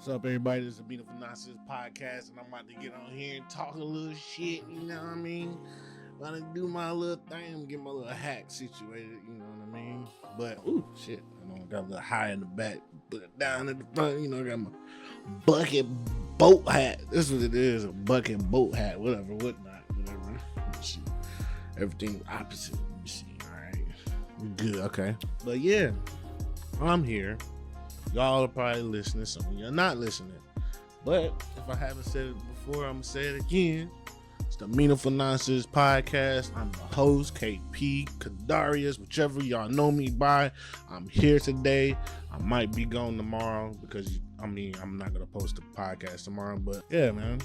What's up, everybody? This is the Beautiful Nonsense Podcast, and I'm about to get on here and talk a little shit, you know what I mean? About to do my little thing, get my little hack situated, you know what I mean? But, ooh, shit, I got a little high in the back, but down in the front, I got my bucket boat hat. This is what it is, a bucket boat hat, whatever. Let me see. Everything opposite. Let me see, all right. Good, okay. But, yeah, I'm here. Y'all are probably listening, some of y'all not listening. But if I haven't said it before, I'm going to say it again. It's the Meaningful Nonsense Podcast. I'm the host, KP, Kadarius, whichever y'all know me by. I'm here today. I might be gone tomorrow because, I'm not going to post a podcast tomorrow. But yeah, man,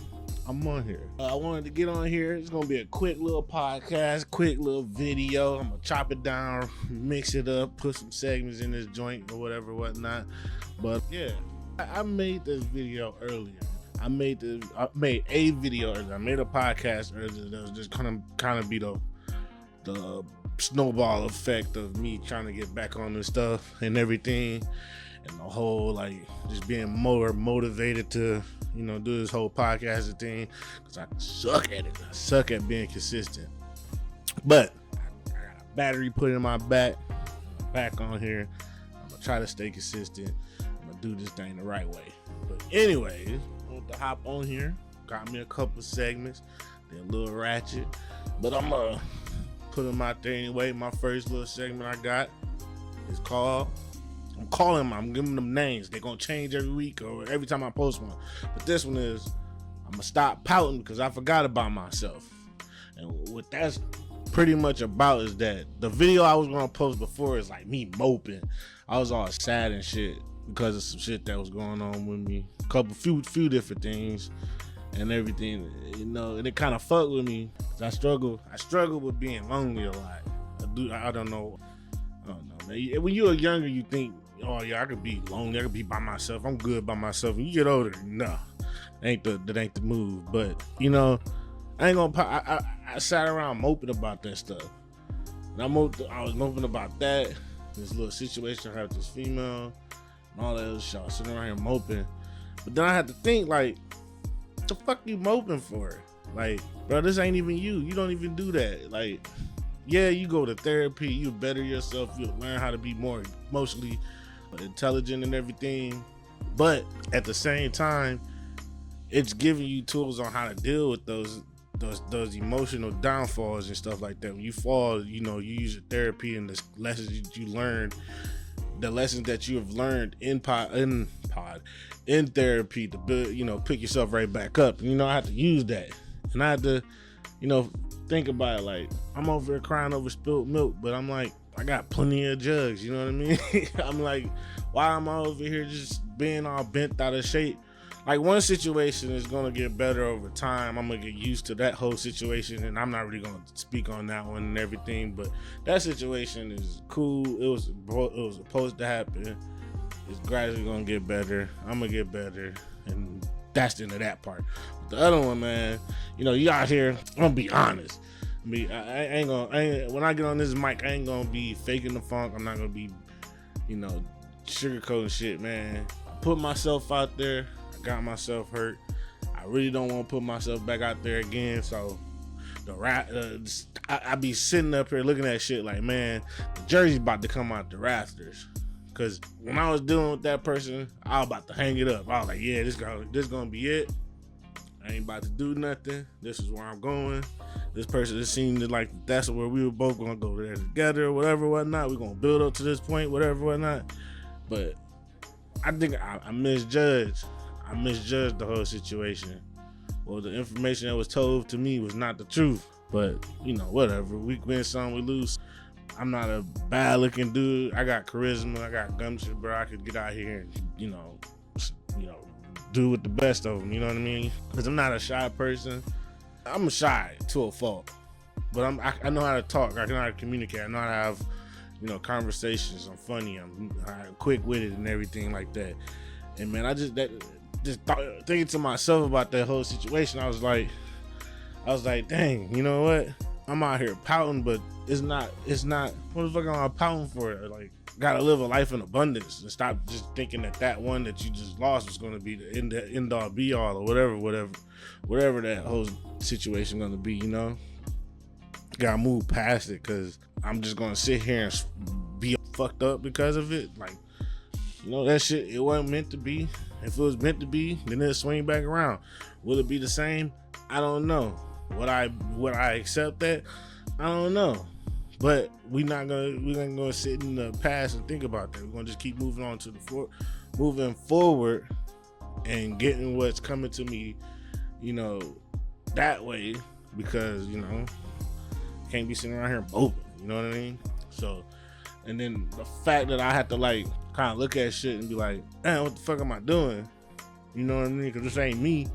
I'm on here. I wanted to get on here. It's going to be a quick little podcast, quick little video. I'm going to chop it down, mix it up, put some segments in this joint or whatever, whatnot. But yeah, I made this video earlier. I made a video earlier. I made a podcast earlier that was just kind of be the snowball effect of me trying to get back on this stuff and everything, and the whole just being more motivated to do this whole podcasting thing, because I suck at it. I suck at being consistent. But I got a battery put in my back. I'm back on here. I'm gonna try to stay consistent. I'm gonna do this thing the right way. But anyways, I want to hop on here. Got me a couple segments. They're a little ratchet, but I'm gonna put them out there anyway. My first little segment I got is called, I'm giving them names. They're gonna change every week or every time I post one. But this one is, I'm gonna stop pouting because I forgot about myself. And what that's pretty much about is that the video I was gonna post before is like me moping. I was all sad and shit because of some shit that was going on with me. Few different things and everything, and it kind of fucked with me. I struggle with being lonely a lot. I don't know, man. When you're younger, you think, oh yeah, I could be lonely, I could be by myself, I'm good by myself. When you get older, nah, that ain't the move. But I ain't gonna. I sat around moping about that stuff. And I was moping about that. This little situation I had with this female and all that other shit. I was sitting around here moping. But then I had to think, what the fuck you moping for? Bro, this ain't even you. You don't even do that. Yeah, you go to therapy, you better yourself, you learn how to be more emotionally intelligent and everything. But at the same time, it's giving you tools on how to deal with those emotional downfalls and stuff like that. When you fall, you use your therapy and the lessons you learned, the lessons that you have learned in therapy to build, pick yourself right back up. I had to use that, and I had to, think about it. I'm over here crying over spilled milk, but I'm like, I got plenty of jugs. You know what I mean? I'm like, why am I over here just being all bent out of shape? One situation is gonna get better over time. I'm gonna get used to that whole situation, and I'm not really gonna speak on that one and everything. But that situation is cool. It was supposed to happen. It's gradually gonna get better. I'm gonna get better, and that's the end of that part. But the other one, man, you out here. I'm gonna be honest. I ain't gonna. When I get on this mic, I ain't gonna be faking the funk. I'm not gonna be, sugarcoating shit, man. I put myself out there. I got myself hurt. I really don't want to put myself back out there again. So I be sitting up here looking at shit like, man, the jersey's about to come out the rafters. Cause when I was dealing with that person, I was about to hang it up. I was like, yeah, this gonna be it. I ain't about to do nothing. This is where I'm going. This person, it seemed like that's where we were both gonna go there together, whatever, whatnot. We're gonna build up to this point, whatever, whatnot. But I think I misjudged. I misjudged the whole situation. Well, the information that was told to me was not the truth. But, whatever. We win some, we lose. I'm not a bad looking dude. I got charisma. I got gumption, bro. I could get out here and, do with the best of them. You know what I mean? Because I'm not a shy person. I'm shy to a fault. But I know how to talk. I know how to communicate. I know how to have, conversations. I'm funny. I'm quick-witted and everything like that. And, man, thinking to myself about that whole situation, I was like, dang, you know what? I'm out here pouting, but it's not, what the fuck am I pouting for? gotta live a life in abundance and stop just thinking that one that you just lost was gonna be the end all be all or whatever that whole situation gonna be, you know. Gotta move past it, because I'm just gonna sit here and be fucked up because of it. Like, you know, that shit, it wasn't meant to be. If it was meant to be, then it'll swing back around. Will it be the same? I don't know. Would I accept that? I don't know. But we're not gonna sit in the past and think about that. We're gonna just keep moving on to moving forward and getting what's coming to me, you know, that way, because, you know, can't be sitting around here moping, you know what I mean? So, and then the fact that I have to like kind of look at shit and be like, man, what the fuck am I doing? You know what I mean? Because this ain't me.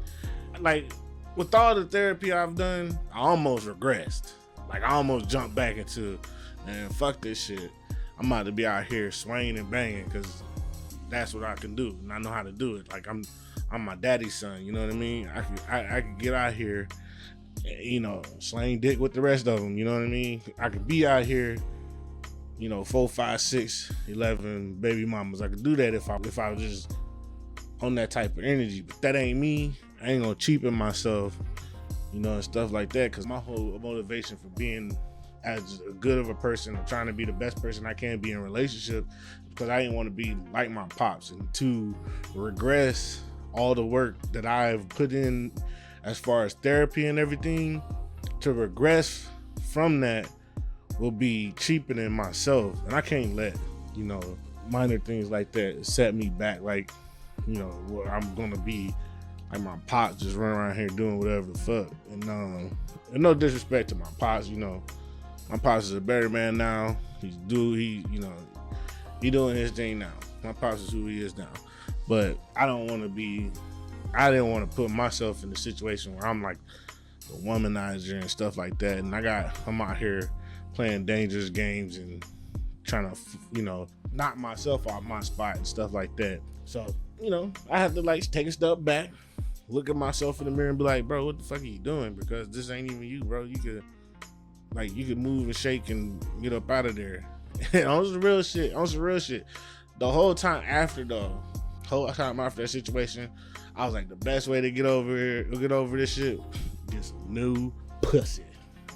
Like, with all the therapy I've done, I almost regressed. Like, I almost jumped back into, man, fuck this shit. I'm about to be out here swinging and banging, because that's what I can do, and I know how to do it. Like, I'm my daddy's son, you know what I mean? I could get out here, you know, slang dick with the rest of them, you know what I mean? I could be out here, you know, 4, 5, 6, 11 baby mamas. I could do that if I was just on that type of energy, but that ain't me. I ain't gonna cheapen myself, you know, and stuff like that, because my whole motivation for being as good of a person and trying to be the best person I can be in relationship, because I didn't want to be like my pops, and to regress all the work that I've put in as far as therapy and everything, to regress from that will be cheapening myself. And I can't let, you know, minor things like that set me back. Like, you know, where I'm gonna be like my pops, just running around here doing whatever the fuck. And no disrespect to my pops, you know, my pops is a better man now. He doing his thing now. My pops is who he is now. But I didn't want to put myself in a situation where I'm like the womanizer and stuff like that. And I'm out here playing dangerous games and trying to, you know, knock myself off my spot and stuff like that. So, you know, I have to like take a step back, look at myself in the mirror and be like, bro, what the fuck are you doing? Because this ain't even you, bro. You could move and shake and get up out of there. On some real shit. The whole time after that situation, I was like, the best way to get over this shit, get some new pussy.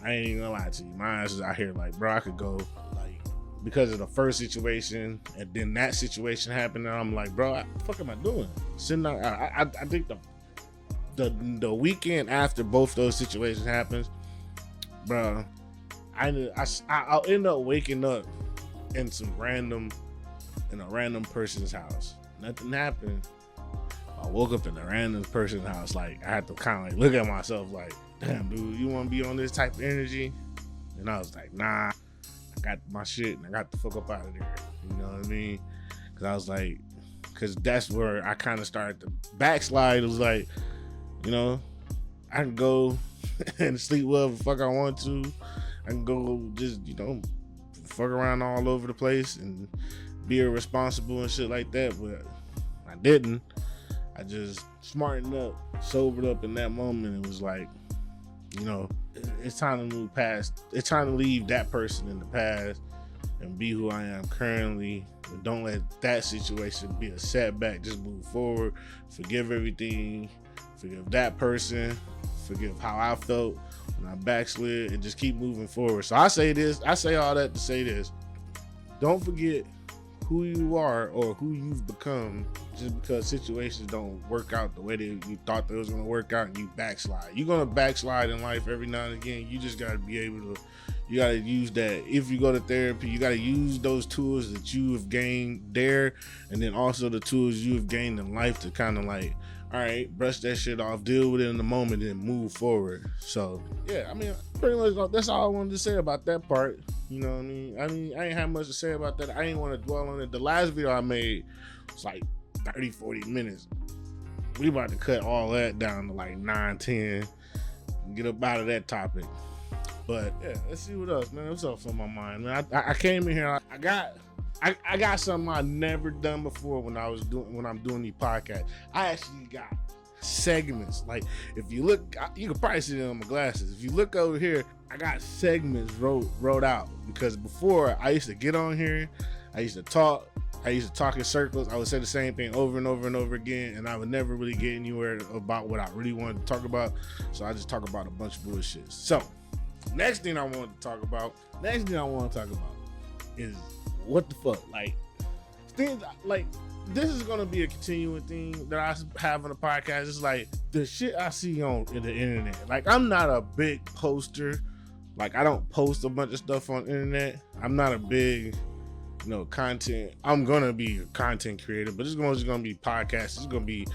I ain't even gonna lie to you. My ass is out here like, bro, I could go, like, because of the first situation, and then that situation happened, and I'm like, bro, what the fuck am I doing? Sitting out, I think the weekend after both those situations happens, bro, I'll end up waking up in a random person's house. Nothing happened. I woke up in a random person's house. Like, I had to kind of like look at myself like, damn, dude, you want to be on this type of energy? And I was like, nah, I got my shit and I got the fuck up out of there. You know what I mean? Because that's where I kind of started to backslide. It was like, you know, I can go and sleep wherever the fuck I want to. I can go just, you know, fuck around all over the place and be irresponsible and shit like that. But I didn't. I just smartened up, sobered up in that moment. It was like, you know, it's time to move past. It's time to leave that person in the past and be who I am currently. And don't let that situation be a setback. Just move forward. Forgive everything. Forgive that person. Forgive how I felt when I backslid, and just keep moving forward. So I say all that to say this. Don't forget who you are or who you've become just because situations don't work out the way that you thought they was going to work out, and you backslide. You're going to backslide in life every now and again. You just got to be able to, you got to use that. If you go to therapy, you got to use those tools that you have gained there, and then also the tools you have gained in life to kind of like, all right, brush that shit off, deal with it in the moment, and move forward. So, yeah, I mean, pretty much that's all I wanted to say about that part. You know what I mean? I ain't have much to say about that. I ain't want to dwell on it. The last video I made was like 30, 40 minutes. We about to cut all that down to like 9, 10, and get up out of that topic. But, yeah, let's see what else, man. What's up on my mind, man? I came in here, I got something I've never done before when I'm doing these podcasts. I actually got segments. Like, if you look, you can probably see it on my glasses. If you look over here, I got segments wrote out, because before I used to get on here I used to talk. I used to talk in circles. I would say the same thing over and over and over again, and I would never really get anywhere about what I really wanted to talk about. So I just talk about a bunch of bullshit. So next thing I want to talk about is what the fuck, like things like this is gonna be a continuing thing that I have on the podcast. It's like the shit I see on the internet. Like, I'm not a big poster. Like, I don't post a bunch of stuff on the internet. I'm not a big, content. I'm gonna be a content creator, but it's just gonna be podcasts. It's gonna be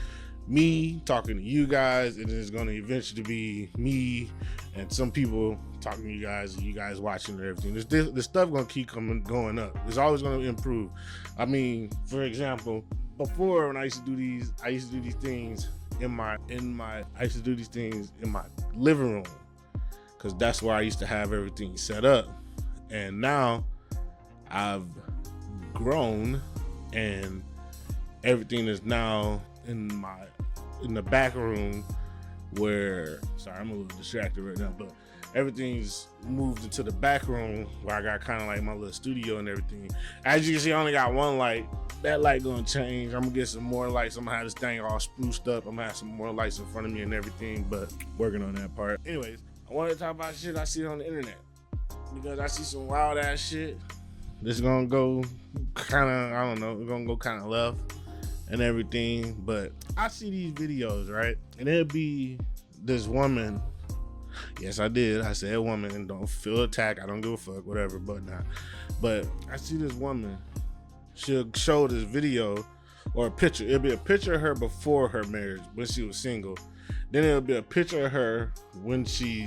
me talking to you guys, and it's gonna eventually be me and some people talking to you guys, and you guys watching and everything. This stuff gonna keep going up. It's always gonna improve. I mean, for example, before when I used to do these things in my living room, because that's where I used to have everything set up. And now I've grown, and everything is now in the back room where, sorry, I'm a little distracted right now, but everything's moved into the back room where I got kind of like my little studio and everything. As you can see, I only got one light. That light gonna change. I'm gonna get some more lights. I'm gonna have this thing all spruced up. I'm gonna have some more lights in front of me and everything, but working on that part. Anyways, I wanted to talk about shit I see on the internet, because I see some wild ass shit. This is gonna go kind of, I don't know, it's gonna go kind of left and everything, but I see these videos, right? And it'll be this woman. Yes, I did. I said woman, and don't feel attacked. I don't give a fuck, whatever, but not. But I see this woman. She'll show this video or a picture. It'll be a picture of her before her marriage, when she was single. Then it'll be a picture of her when she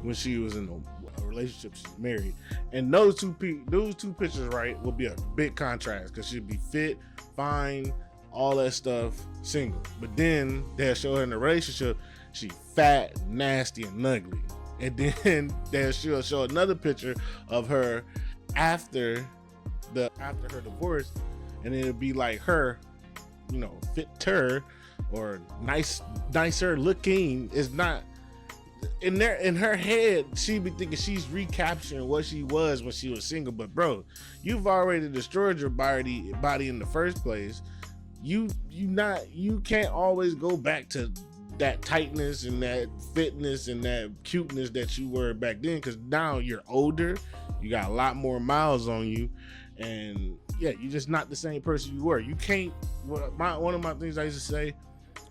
was in a relationship, she's married. And those two pictures, right, will be a big contrast, because she'll be fit, fine, all that stuff, single. But then they'll show her in a relationship, she fat, nasty, and ugly. And then she'll show another picture of her after her divorce, and it'll be like her, fitter or nicer looking. Is not in her head. She be thinking she's recapturing what she was when she was single. But bro, you've already destroyed your body in the first place. You can't always go back to that tightness and that fitness and that cuteness that you were back then, because now you're older, you got a lot more miles on you, and yeah, you're just not the same person you were. You can't, one of my things I used to say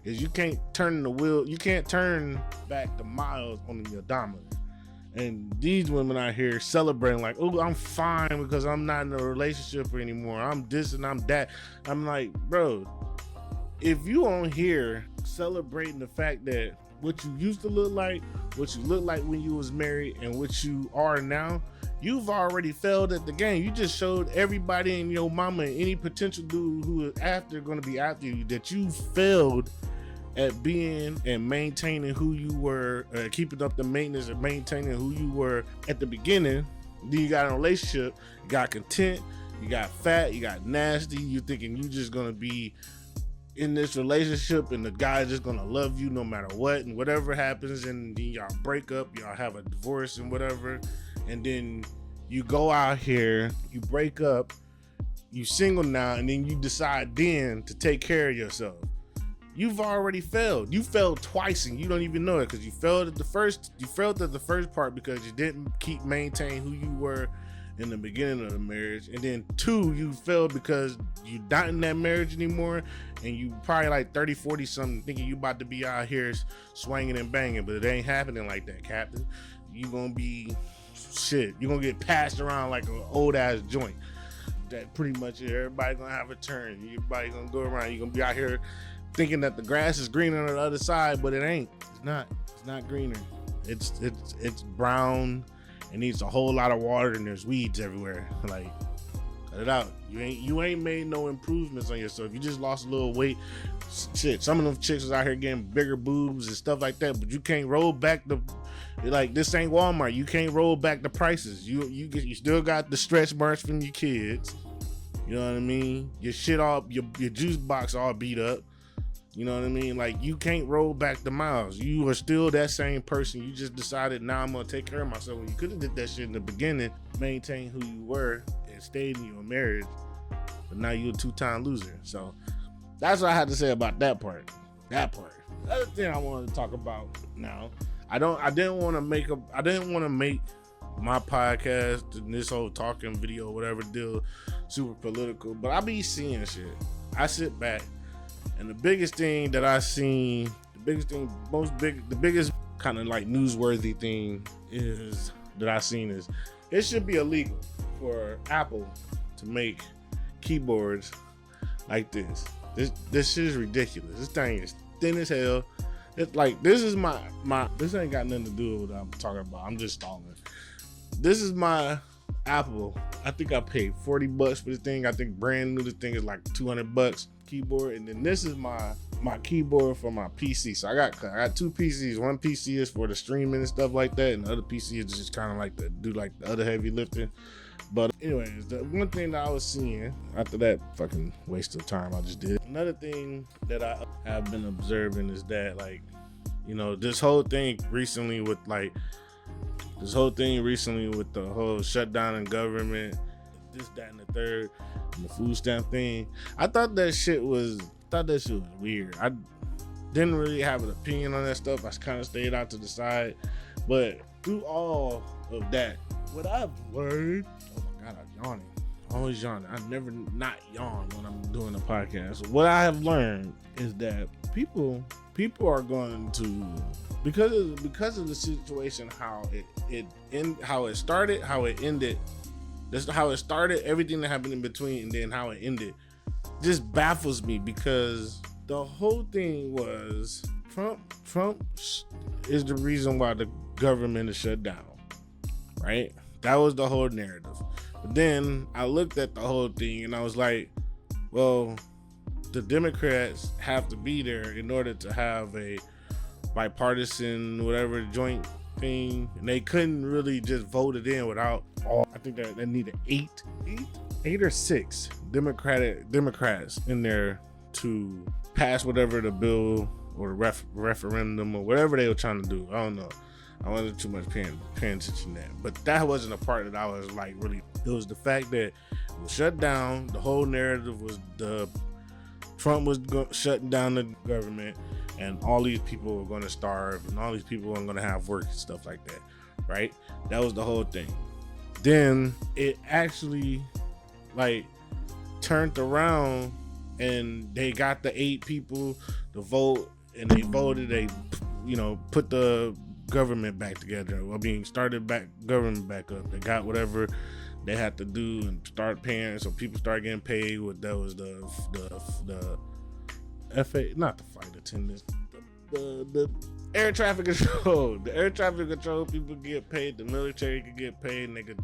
is, you can't turn the wheel, you can't turn back the miles on the odometer. And these women out here celebrating like, oh, I'm fine because I'm not in a relationship anymore, I'm this and I'm that. I'm like, bro, if you on here celebrating the fact that what you used to look like, what you look like when you was married, and what you are now, you've already failed at the game. You just showed everybody and your mama and any potential dude who is going to be after you, that you failed at being and maintaining who you were, keeping up the maintenance and maintaining who you were at the beginning. Then you got in a relationship, you got content, you got fat, you got nasty, you thinking you just gonna be in this relationship and the guy's just gonna love you no matter what, and whatever happens, and then y'all break up, y'all have a divorce and whatever, and then you go out here, you break up, you single now, and then you decide then to take care of yourself. You've already failed. You failed twice and you don't even know it, because you failed at the first part because you didn't maintain who you were in the beginning of the marriage, and then 2, you failed because you're not in that marriage anymore, and you probably like 30, 40 something, thinking you about to be out here swinging and banging, but it ain't happening like that, Captain. You gonna be shit. You gonna get passed around like an old ass joint. That pretty much it. Everybody gonna have a turn. Everybody gonna go around. You gonna be out here thinking that the grass is greener on the other side, but it ain't. It's not. It's not greener. It's brown. It needs a whole lot of water, and there's weeds everywhere. Like, cut it out. You ain't made no improvements on yourself. You just lost a little weight. Shit, some of them chicks is out here getting bigger boobs and stuff like that, but you can't roll back this ain't Walmart. You can't roll back the prices. You still got the stretch marks from your kids. You know what I mean? Your shit all, your juice box all beat up. You know what I mean? Like, you can't roll back the miles. You are still that same person. You just decided, now I'm gonna take care of myself. When you could have did that shit in the beginning, maintain who you were, and stayed in your marriage, but now you're a 2-time loser. So that's what I had to say about that part. The other thing I wanted to talk about now, I didn't want to make my podcast and this whole talking video, whatever deal, super political, but I be seeing shit. I sit back, and the biggest thing that I seen, the biggest kind of like newsworthy thing is that I seen is it should be illegal for Apple to make keyboards like this. This shit is ridiculous. This thing is thin as hell. It's like, this is my this ain't got nothing to do with what I'm talking about. I'm just stalling. This is my Apple. I think I paid $40 for this thing. I think brand new, this thing is like $200 keyboard. And then this is my keyboard for my PC. So I got two PCs. One PC is for the streaming and stuff like that, and the other PC is just kind of like to do like the other heavy lifting. But anyways, the one thing that I was seeing after that fucking waste of time I just did, another thing that I have been observing is that, like, you know, this whole thing recently with the whole shutdown in government, this, that, and the third, and the food stamp thing. I thought that shit was weird. I didn't really have an opinion on that stuff. I kind of stayed out to the side. But through all of that, what I've learned, oh my God, I'm yawning. Always yawning. I never not yawn when I'm doing a podcast. What I have learned is that people are going to, because of the situation, how it started, how it ended. That's how it started, everything that happened in between, and then how it ended just baffles me, because the whole thing was Trump is the reason why the government is shut down, right? That was the whole narrative. But then I looked at the whole thing and I was like, well, the Democrats have to be there in order to have a bipartisan, whatever, joint thing, and they couldn't really just vote it in without all. I think that they needed eight or six Democrats in there to pass whatever the bill or referendum or whatever they were trying to do. I don't know. I wasn't too much paying attention to that, but that wasn't a part that I was like really. It was the fact that it was shut down. The whole narrative was Trump was shutting down the government, and all these people were going to starve, and all these people weren't going to have work and stuff like that, right? That was the whole thing. Then it actually like turned around, and they got the 8 people to vote, and they voted. They, you know, put the government back together. Started government back up. They got whatever they had to do and start paying, so people start getting paid. That was the FA, not the flight attendants, the air traffic control. The air traffic control people get paid. The military could get paid, and they could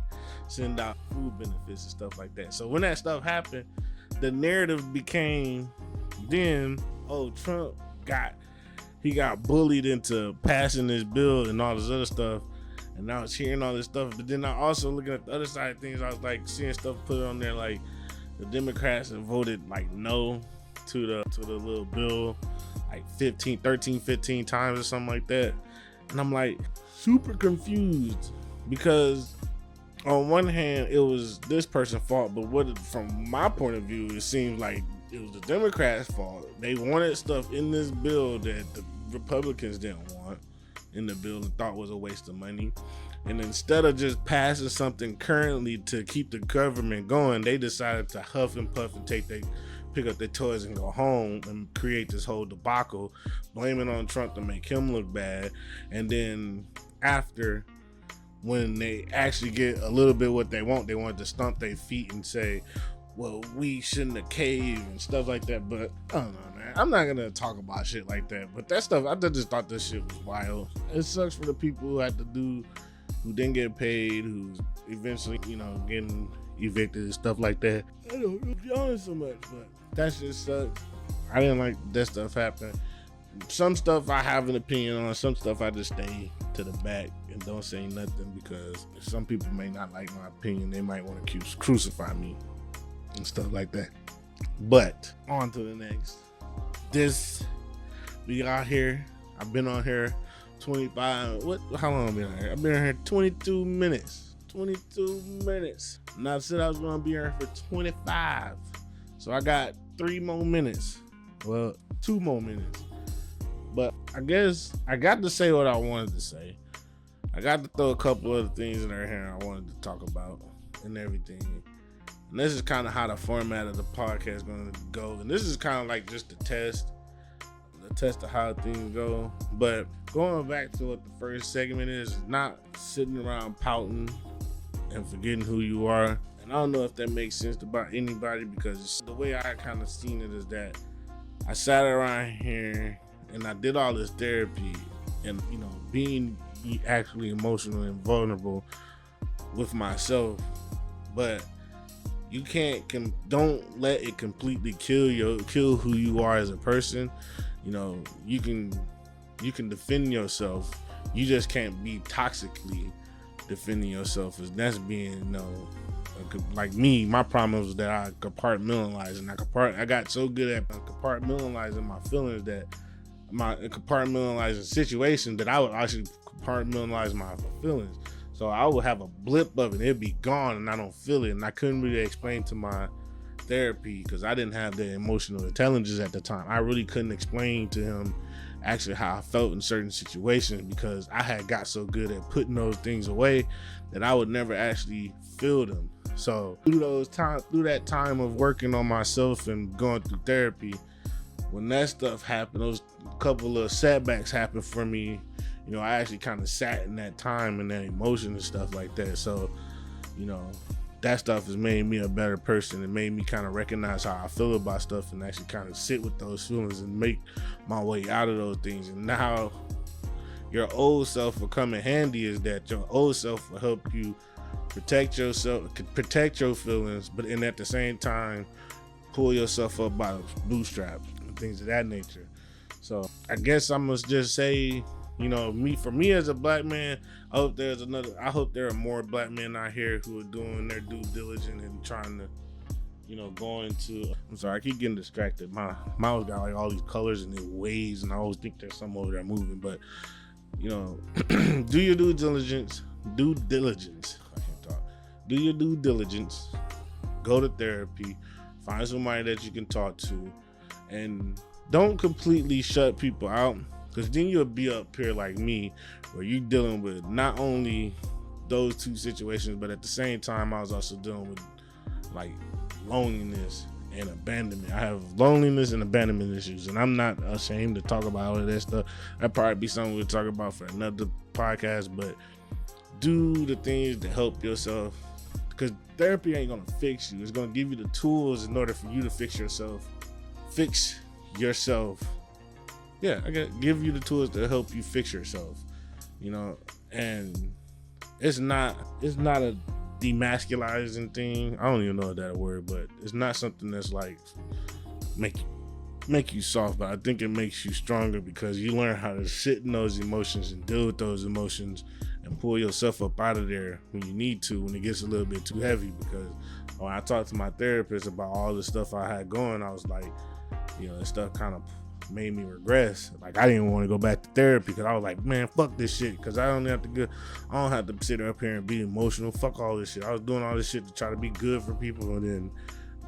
send out food benefits and stuff like that. So when that stuff happened, the narrative became then, oh, Trump got bullied into passing this bill and all this other stuff. And I was hearing all this stuff, but then I also looking at the other side of things, I was like seeing stuff put on there like the Democrats have voted like no to the little bill like 15 times or something like that. And I'm like super confused, because on one hand it was this person's fault, but from my point of view, it seems like it was the Democrats' fault. They wanted stuff in this bill that the Republicans didn't want in the bill and thought was a waste of money. And instead of just passing something currently to keep the government going, they decided to huff and puff and pick up their toys and go home and create this whole debacle, blaming on Trump to make him look bad. And then after, when they actually get a little bit what they want to stomp their feet and say, well, we shouldn't have caved and stuff like that. But I don't know, man. I'm not gonna talk about shit like that. But that stuff, I just thought this shit was wild. It sucks for the people who didn't get paid, who's eventually, you know, getting evicted and stuff like that. I don't know, be honest so much, but that shit sucks. I didn't like that stuff happen. Some stuff I have an opinion on. Some stuff I just stay to the back and don't say nothing, because some people may not like my opinion. They might want to crucify me and stuff like that. But on to the next. We out here. I've been on here 25. How long have I been on here? I've been on here 22 minutes. 22 minutes. And I said I was gonna be on here for 25. So I got 3 more minutes. Well, 2 more minutes. But I guess I got to say what I wanted to say. I got to throw a couple other things in there here I wanted to talk about and everything. And this is kind of how the format of the podcast is going to go. And this is kind of like just the test of how things go. But going back to what the first segment is not sitting around pouting and forgetting who you are. And I don't know if that makes sense about anybody, because the way I kind of seen it is that I sat around here and I did all this therapy and, you know, being actually emotional and vulnerable with myself. But you don't let it completely kill who you are as a person. You know, you can defend yourself. You just can't be toxically defending yourself, as that's being, you know, like me. My problem was that I compartmentalized, and I got so good at compartmentalizing my feelings, that my compartmentalizing situation, that I would actually compartmentalize my feelings. So I would have a blip of it, it'd be gone, and I don't feel it, and I couldn't really explain to my therapy because I didn't have the emotional intelligence at the time. I really couldn't explain to him actually how I felt in certain situations, because I had got so good at putting those things away that I would never actually feel them. So through that time of working on myself and going through therapy, when that stuff happened, those couple of setbacks happened for me, you know, I actually kind of sat in that time and that emotion and stuff like that. So, you know, that stuff has made me a better person and made me kind of recognize how I feel about stuff and actually kind of sit with those feelings and make my way out of those things. And now your old self will come in handy, is that your old self will help you protect yourself, protect your feelings, but at the same time, pull yourself up by the bootstraps and things of that nature. So I guess I must just say, you know, for me as a black man, I hope there are more black men out here who are doing their due diligence and trying to, you know, go into, I'm sorry, I keep getting distracted. My mouse got like all these colors and it waves, and I always think there's something over there moving. But, you know, do your due diligence. I can't talk. Do your due diligence. Go to therapy. Find somebody that you can talk to, and don't completely shut people out. Because then you'll be up here like me, where you're dealing with not only those two situations, but at the same time, I was also dealing with like loneliness and abandonment. I have loneliness and abandonment issues, and I'm not ashamed to talk about all of that stuff. That'd probably be something we'll talk about for another podcast, but do the things to help yourself, because therapy ain't gonna fix you. It's gonna give you the tools in order for you to fix yourself. Yeah, I gotta give you the tools to help you fix yourself, you know. And it's not a demasculizing thing. I don't even know that word, but it's not something that's like make you soft, but I think it makes you stronger, because you learn how to sit in those emotions and deal with those emotions and pull yourself up out of there when you need to, when it gets a little bit too heavy. Because when I talked to my therapist about all the stuff I had going, I was like, you know, this stuff kind of made me regress. Like, I didn't want to go back to therapy, because I was like, man, fuck this shit, because I don't have to sit up here and be emotional. Fuck all this shit. I was doing all this shit to try to be good for people, and then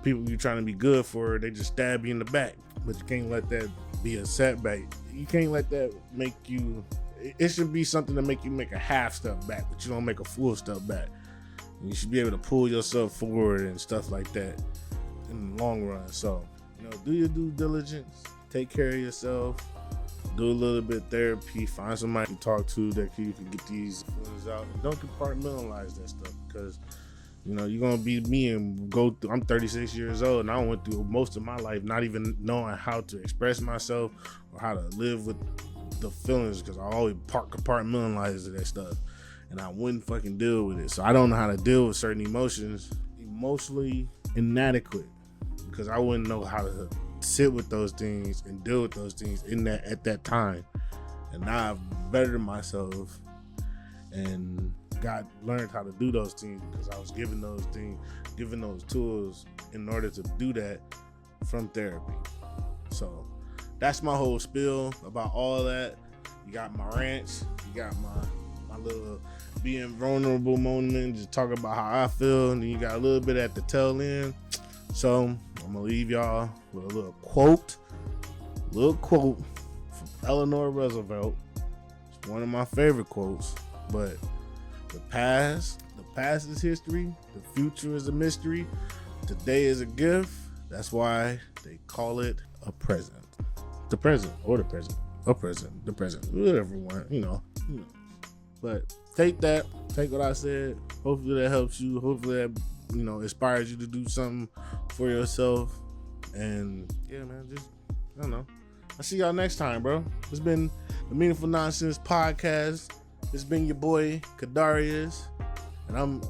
people you're trying to be good for, they just stab you in the back. But you can't let that be a setback. You can't let that make you, it should be something to make you make a half step back, but you don't make a full step back. And you should be able to pull yourself forward and stuff like that in the long run. So, you know, do your due diligence. Take care of yourself. Do a little bit of therapy. Find somebody to talk to that you can get these feelings out. And don't compartmentalize that stuff, because, you know, you're going to be me and go through. I'm 36 years old, and I went through most of my life not even knowing how to express myself or how to live with the feelings, because I always compartmentalized that stuff, and I wouldn't fucking deal with it. So I don't know how to deal with certain emotions, emotionally inadequate, because I wouldn't know how to sit with those things and deal with those things at that time. And now I've bettered myself and learned how to do those things, because I was given those tools in order to do that from therapy. So that's my whole spiel about all that. You got my rants, you got my little being vulnerable moment, just talk about how I feel, and then you got a little bit at the tail end. So I'm gonna leave y'all with a little quote from Eleanor Roosevelt. It's one of my favorite quotes, but the past is history. The future is a mystery. Today is a gift. That's why they call it a present. The present, or the present, a present, the present, whatever one, you know. But take what I said. Hopefully that helps you. Hopefully that, inspires you to do something for yourself. And yeah, man, just, I don't know. I'll see y'all next time, bro. It's been the Meaningful Nonsense Podcast. It's been your boy, Kadarius. And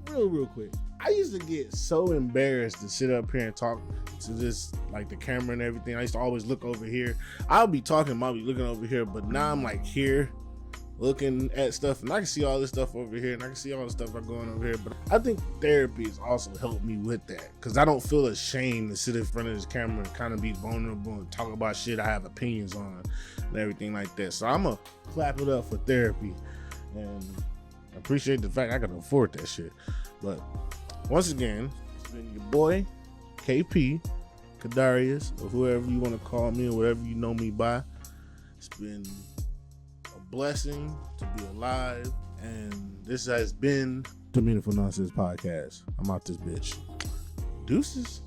real quick. I used to get so embarrassed to sit up here and talk to this, like the camera and everything. I used to always look over here. I'll be talking, I'll be looking over here, but now I'm like here looking at stuff, and I can see all this stuff over here, and I can see all the stuff I'm going over here. But I think therapy has also helped me with that, because I don't feel ashamed to sit in front of this camera and kind of be vulnerable and talk about shit I have opinions on and everything like that. So I'm going to clap it up for therapy, and I appreciate the fact I can afford that shit. But once again, it's been your boy, KP, Kadarius, or whoever you want to call me or whatever you know me by. It's been a blessing to be alive, and this has been the Meaningful Nonsense Podcast. I'm out this bitch. Deuces.